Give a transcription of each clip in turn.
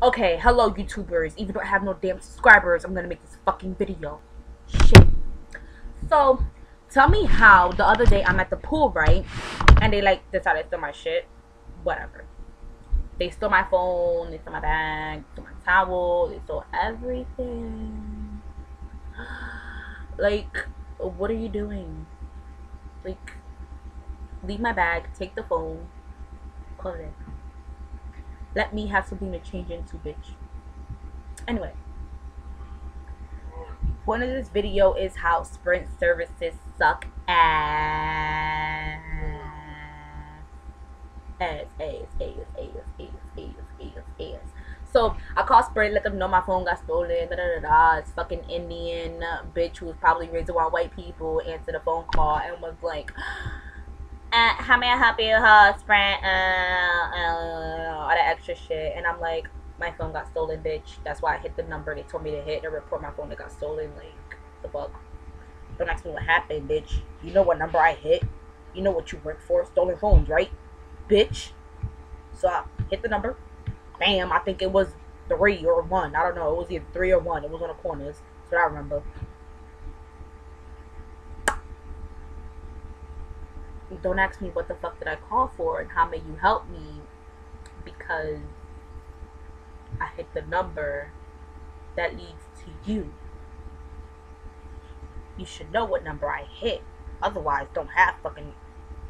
Okay, hello YouTubers. Even though I have no damn subscribers, I'm gonna make this fucking video. Shit. So, tell me how the other day I'm at the pool, right? And they like decided to steal my shit. Whatever. They stole my phone, they stole my bag, they stole my towel, they stole everything. Like, what are you doing? Like, leave my bag, take the phone, close it. Let me have something to change into, bitch. Anyway, point of this video is how Sprint services suck ass. So I called Sprint, let them know my phone got stolen. It's fucking Indian bitch who was probably raised around white people answered the phone call and was like, how may I help you, Sprint? All that extra shit. And I'm like, my phone got stolen, bitch. That's why I hit the number they told me to hit and report my phone that got stolen. Like, the fuck? Don't ask me what happened, bitch. You know what number I hit. You know what you work for. Stolen phones, right? Bitch. So I hit the number. Bam. I think it was 3 or 1. I don't know. It was either 3 or 1. It was on the corners. That's what I remember. Don't ask me what the fuck did I call for and how may you help me, because I hit the number that leads to you. You should know what number I hit. Otherwise, don't have fucking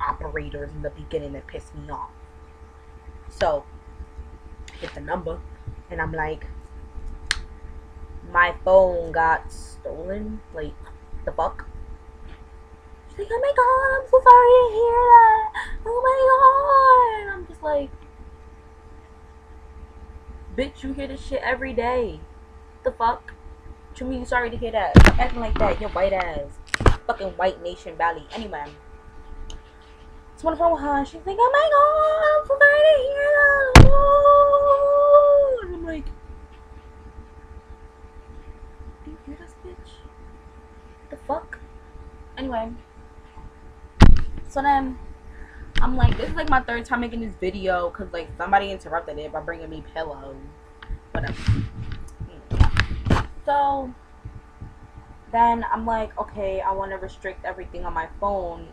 operators in the beginning that piss me off. So, I hit the number and I'm like, my phone got stolen. Like, the fuck? She's like, oh my god, I'm so sorry to hear that. Oh my god. And I'm just like, bitch, you hear this shit every day. The fuck? What you mean you sorry to hear that? Stop acting like that, your white ass. Fucking white nation valley. Anyway. It's one of her, she's like, oh my god, I'm so sorry to hear that. Oh. And I'm like, do you hear this, bitch? The fuck? Anyway. So then, I'm like, this is like my 3rd time making this video, because like somebody interrupted it by bringing me pillows. Whatever. So then I'm like, okay, I want to restrict everything on my phone,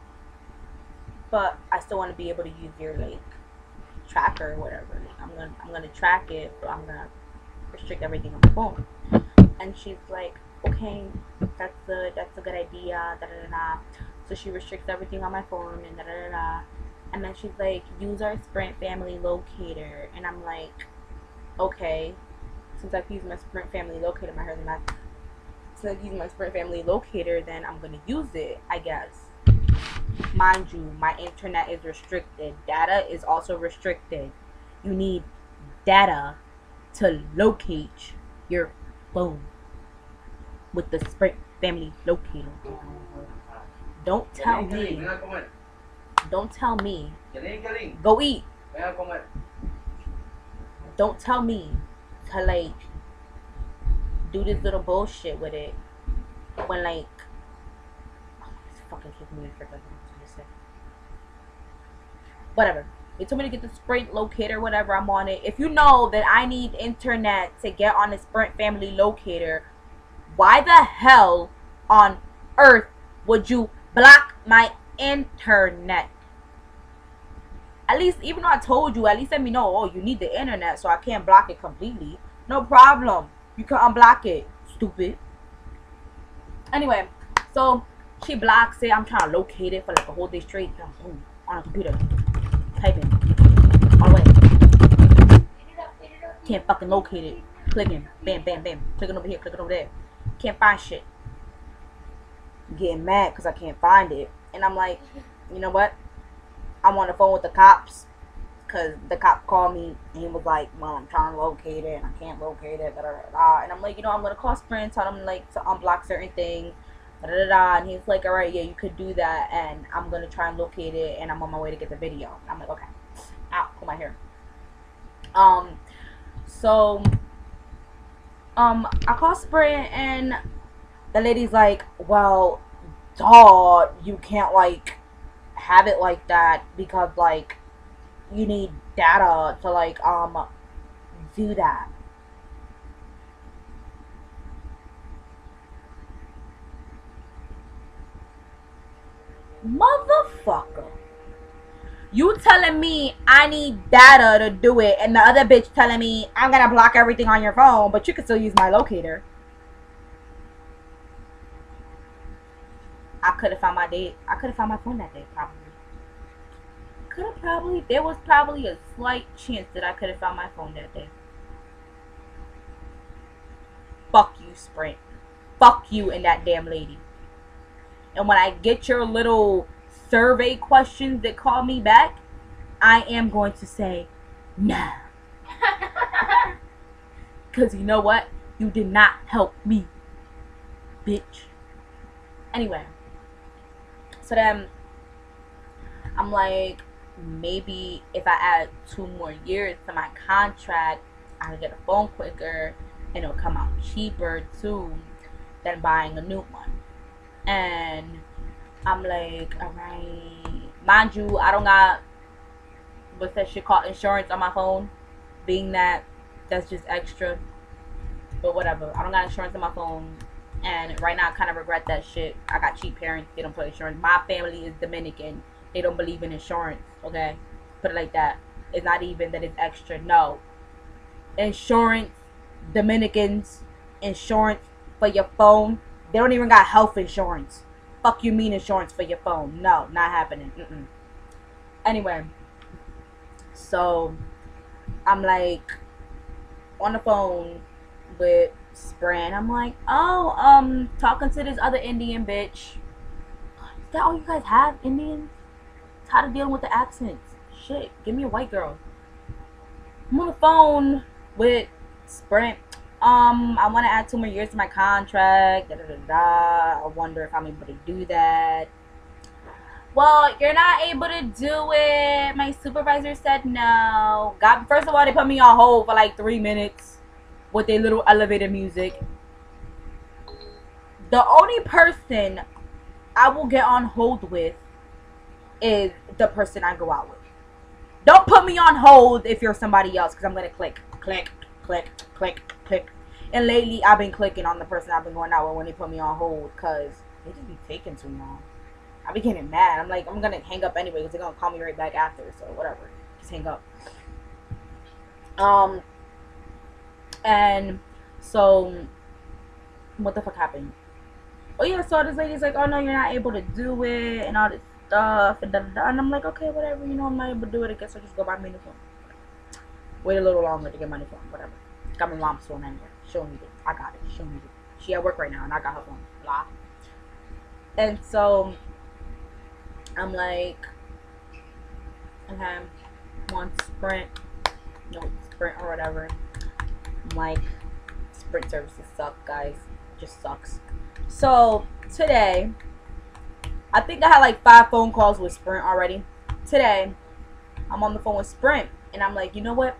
but I still want to be able to use your like tracker or whatever. I'm gonna track it, but I'm gonna restrict everything on my phone. And she's like, okay, that's a good idea. Da da da. So she restricts everything on my phone and da da da. And then she's like, use our Sprint family locator. And I'm like, okay. Since I've used my Sprint family locator, since I've used my Sprint family locator, then I'm gonna use it, I guess. Mind you, my internet is restricted. Data is also restricted. You need data to locate your phone with the Sprint family locator. Don't tell me. Don't tell me. Go eat. Don't tell me to like do this little bullshit with it when like it's fucking kicking me for whatever. They told me to get the Sprint locator, whatever. I'm on it. If you know that I need internet to get on the Sprint family locator, why the hell on earth would you block my internet? At least, even though I told you, at least let me know, oh, you need the internet, so I can't block it completely. No problem. You can unblock it, stupid. Anyway, so she blocks it. I'm trying to locate it for like a whole day straight. On a computer. Typing. All the way. Can't fucking locate it. Clicking. Bam, bam, bam. Clicking over here, clicking over there. Can't find shit. I'm getting mad because I can't find it. And I'm like, you know what? I'm on the phone with the cops, because the cop called me and he was like, well, I'm trying to locate it and I can't locate it, da, da, da, da. And I'm like, you know, I'm going to call Sprint, tell them like to unblock certain things, da, da, da, da. And he's like, alright, yeah, you could do that, and I'm going to try and locate it, and I'm on my way to get the video. And I'm like, okay. Ow, pull my hair. So I call Sprint and the lady's like, well, dog, you can't like have it like that because like you need data to like do that. Motherfucker. You telling me I need data to do it, and the other bitch telling me I'm gonna block everything on your phone, but you can still use my locator. I could have found my phone that day, probably. There was probably a slight chance that I could have found my phone that day. Fuck you, Sprint. Fuck you and that damn lady. And when I get your little survey questions that call me back, I am going to say no. Because you know what? You did not help me, bitch. Anyway. So then, I'm like, maybe if I add 2 more years to my contract, I'll get a phone quicker and it'll come out cheaper too than buying a new one. And I'm like, alright. Mind you, I don't got, what's that shit called, insurance on my phone. Being that, that's just extra. But whatever. I don't got insurance on my phone. And right now I kind of regret that shit. I got cheap parents. They don't put insurance. My family is Dominican. They don't believe in insurance. Okay? Put it like that. It's not even that it's extra. No. Insurance. Dominicans. Insurance for your phone. They don't even got health insurance. Fuck you mean insurance for your phone. No. Not happening. Anyway. So. I'm like. On the phone. With Sprint. I'm like, oh, talking to this other Indian bitch. Is that all you guys have, Indians? Tired of dealing with the accents. Shit, give me a white girl. I'm on the phone with Sprint. I want to add 2 more years to my contract. I wonder if I'm able to do that. Well, you're not able to do it. My supervisor said no. First of all, they put me on hold for like 3 minutes. With their little elevator music. The only person I will get on hold with is the person I go out with. Don't put me on hold if you're somebody else, because I'm going to click, click, click, click, click. And lately, I've been clicking on the person I've been going out with when they put me on hold, because they just be taking too long. I be getting mad. I'm like, I'm going to hang up anyway, because they're going to call me right back after, so whatever. Just hang up. And so, what the fuck happened? Oh yeah, so this lady's like, oh no, you're not able to do it, and all this stuff, and da-da-da. And I'm like, okay, whatever, you know, I'm not able to do it, I guess I'll just go buy my new phone. Wait a little longer to get my new phone, whatever. Got my mom's phone anyway. She'll need it. I got it. She'll need it. She at work right now, and I got her phone. Blah. And so, I'm like, okay, one Sprint, no, Sprint or whatever. Like, Sprint services suck, guys. Just sucks. So today, I think I had like 5 phone calls with Sprint already. Today, I'm on the phone with Sprint, and I'm like, you know what?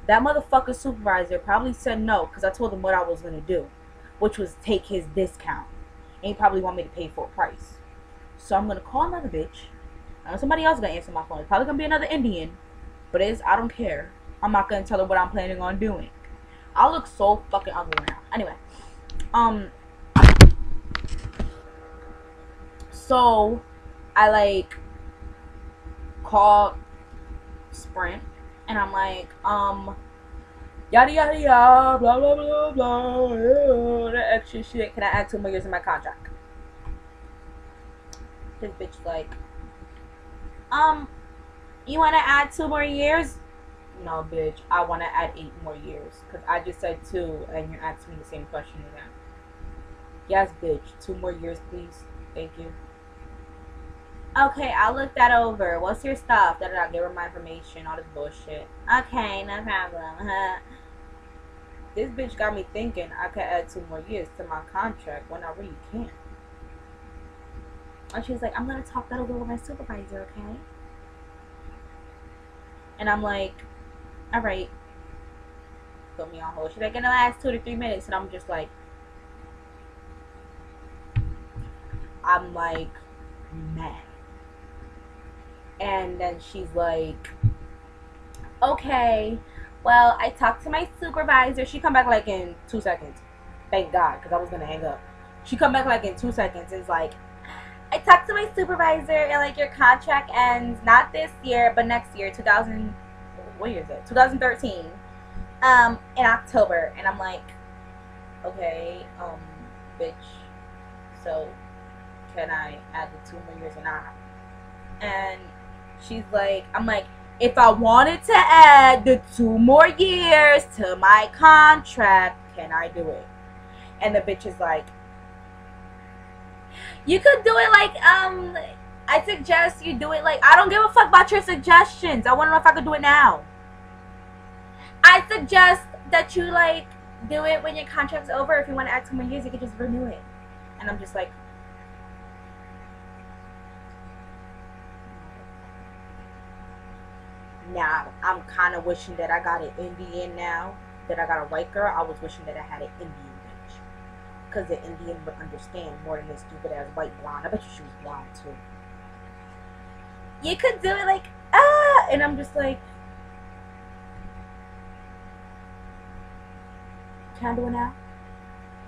That motherfucker supervisor probably said no, because I told him what I was gonna do, which was take his discount, and he probably want me to pay full price. So I'm gonna call another bitch. I know somebody else gonna answer my phone. It's probably gonna be another Indian, but I don't care. I'm not gonna tell her what I'm planning on doing. I look so fucking ugly right now. Anyway, so I like call Sprint, and I'm like, yada yada yada, blah blah blah blah, that extra shit. Can I add 2 more years in my contract? This bitch like, you wanna add 2 more years? No, bitch, I want to add 8 more years. Because I just said 2, and you're asking me the same question again. Yes, bitch. 2 more years, please. Thank you. Okay, I'll look that over. What's your stuff? Da-da-da. Give her my information. All this bullshit. Okay, no problem. This bitch got me thinking I could add 2 more years to my contract when I really can't. And she was like, I'm going to talk that over with my supervisor, okay? And I'm like, alright. Put me on hold. She's like, in the last 2 to 3 minutes. And I'm just like, I'm like, mad. And then she's like, okay, well, I talked to my supervisor. She come back like in 2 seconds. Thank God, because I was going to hang up. She come back like in 2 seconds. It's like, I talked to my supervisor and like your contract ends not this year but next year, 2000. What year is it? 2013. In October, and I'm like, okay, bitch. So can I add the 2 more years or not? And she's like, I'm like, if I wanted to add the 2 more years to my contract, can I do it? And the bitch is like, you could do it like, I suggest you do it like, I don't give a fuck about your suggestions. I want to know if I could do it now. I suggest that you like do it when your contract's over. If you want to add 2 more years, you could just renew it. And I'm just like, now I'm kind of wishing that I got an Indian now. That I got a white girl. I was wishing that I had an Indian bitch. Because the Indian would understand more than this stupid ass white blonde. I bet you she was blonde too. You could do it like, and I'm just like, can I do it now?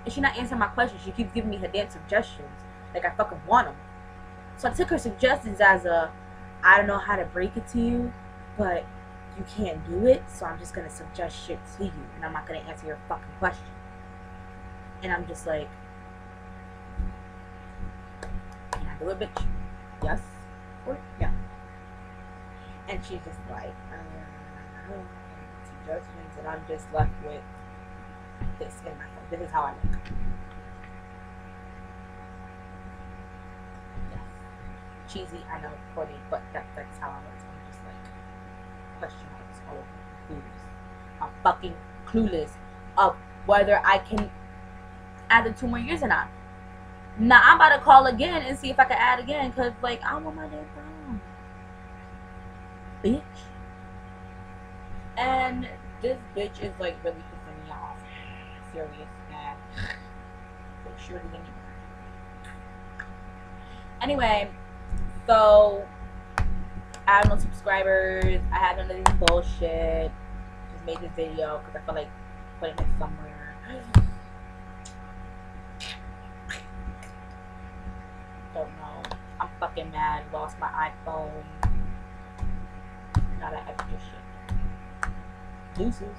And she's not answering my questions. She keeps giving me her damn suggestions. Like I fucking want them. So I took her suggestions as a, I don't know how to break it to you, but you can't do it, so I'm just gonna suggest shit to you, and I'm not gonna answer your fucking question. And I'm just like, can I do it, bitch? Yes or no? And she's just like, suggestions, and I'm just left with this in my phone. This is how I look. Yes. Cheesy, I know, corny, but that's how I look. So I'm just like, question marks all over, clueless. I'm fucking clueless of whether I can add the 2 more years or not. Now I'm about to call again and see if I can add again, cause like I want my damn phone, bitch. And this bitch is like really pissing me off. Serious, mad. But surely than you. Anyway, so I have no subscribers. I have none of this bullshit. Just made this video because I feel like putting it somewhere. Don't know. I'm fucking mad. Lost my iPhone. Not that extra shit. Deuces.